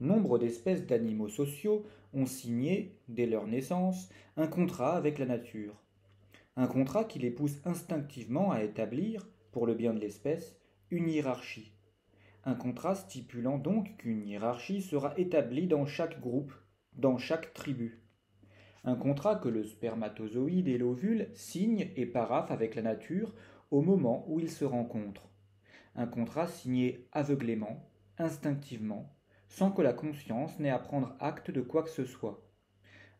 Nombre d'espèces d'animaux sociaux ont signé, dès leur naissance, un contrat avec la nature. Un contrat qui les pousse instinctivement à établir, pour le bien de l'espèce, une hiérarchie. Un contrat stipulant donc qu'une hiérarchie sera établie dans chaque groupe, dans chaque tribu. Un contrat que le spermatozoïde et l'ovule signent et paraphent avec la nature au moment où ils se rencontrent. Un contrat signé aveuglément, instinctivement, sans que la conscience n'ait à prendre acte de quoi que ce soit.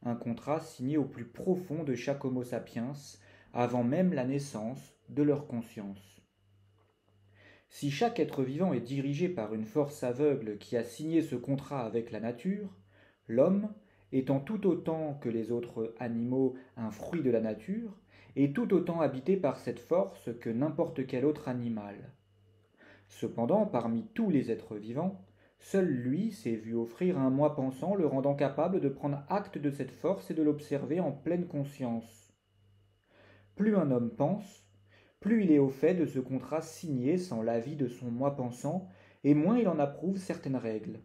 Un contrat signé au plus profond de chaque Homo sapiens, avant même la naissance de leur conscience. Si chaque être vivant est dirigé par une force aveugle qui a signé ce contrat avec la nature, l'homme, étant tout autant que les autres animaux un fruit de la nature, est tout autant habité par cette force que n'importe quel autre animal. Cependant, parmi tous les êtres vivants, seul lui s'est vu offrir un moi pensant le rendant capable de prendre acte de cette force et de l'observer en pleine conscience. Plus un homme pense, plus il est au fait de ce contrat signé sans l'avis de son moi pensant, et moins il en approuve certaines règles.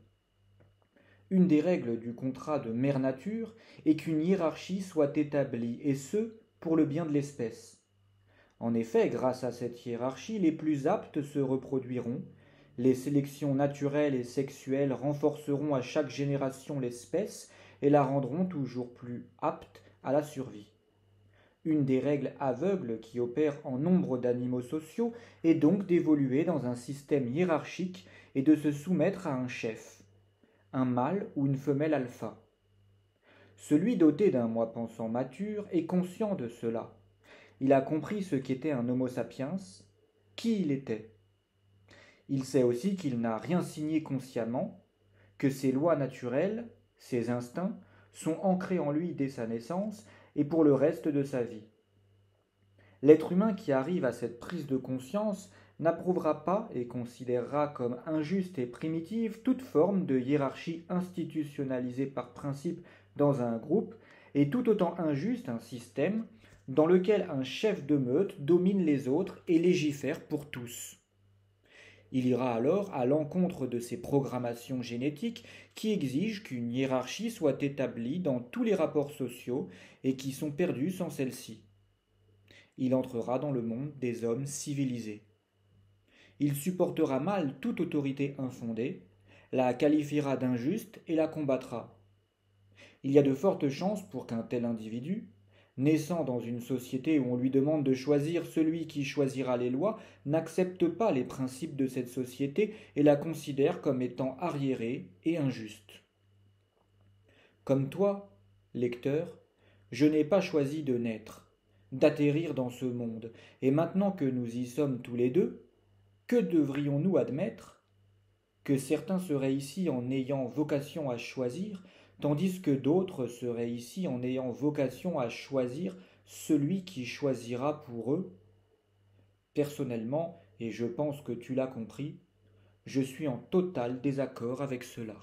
Une des règles du contrat de mère nature est qu'une hiérarchie soit établie, et ce, pour le bien de l'espèce. En effet, grâce à cette hiérarchie, les plus aptes se reproduiront, les sélections naturelles et sexuelles renforceront à chaque génération l'espèce et la rendront toujours plus apte à la survie. Une des règles aveugles qui opèrent en nombre d'animaux sociaux est donc d'évoluer dans un système hiérarchique et de se soumettre à un chef, un mâle ou une femelle alpha. Celui doté d'un moi pensant mature est conscient de cela. Il a compris ce qu'était un Homo sapiens, qui il était. Il sait aussi qu'il n'a rien signé consciemment, que ses lois naturelles, ses instincts, sont ancrés en lui dès sa naissance et pour le reste de sa vie. L'être humain qui arrive à cette prise de conscience n'approuvera pas et considérera comme injuste et primitive toute forme de hiérarchie institutionnalisée par principe dans un groupe, et tout autant injuste un système dans lequel un chef de meute domine les autres et légifère pour tous. Il ira alors à l'encontre de ces programmations génétiques qui exigent qu'une hiérarchie soit établie dans tous les rapports sociaux et qui sont perdus sans celle-ci. Il entrera dans le monde des hommes civilisés. Il supportera mal toute autorité infondée, la qualifiera d'injuste et la combattra. Il y a de fortes chances pour qu'un tel individu, naissant dans une société où on lui demande de choisir celui qui choisira les lois, n'accepte pas les principes de cette société et la considère comme étant arriérée et injuste. Comme toi, lecteur, je n'ai pas choisi de naître, d'atterrir dans ce monde, et maintenant que nous y sommes tous les deux, que devrions-nous admettre? Que certains seraient ici en ayant vocation à choisir, tandis que d'autres seraient ici en ayant vocation à choisir celui qui choisira pour eux? Personnellement, et je pense que tu l'as compris, je suis en total désaccord avec cela.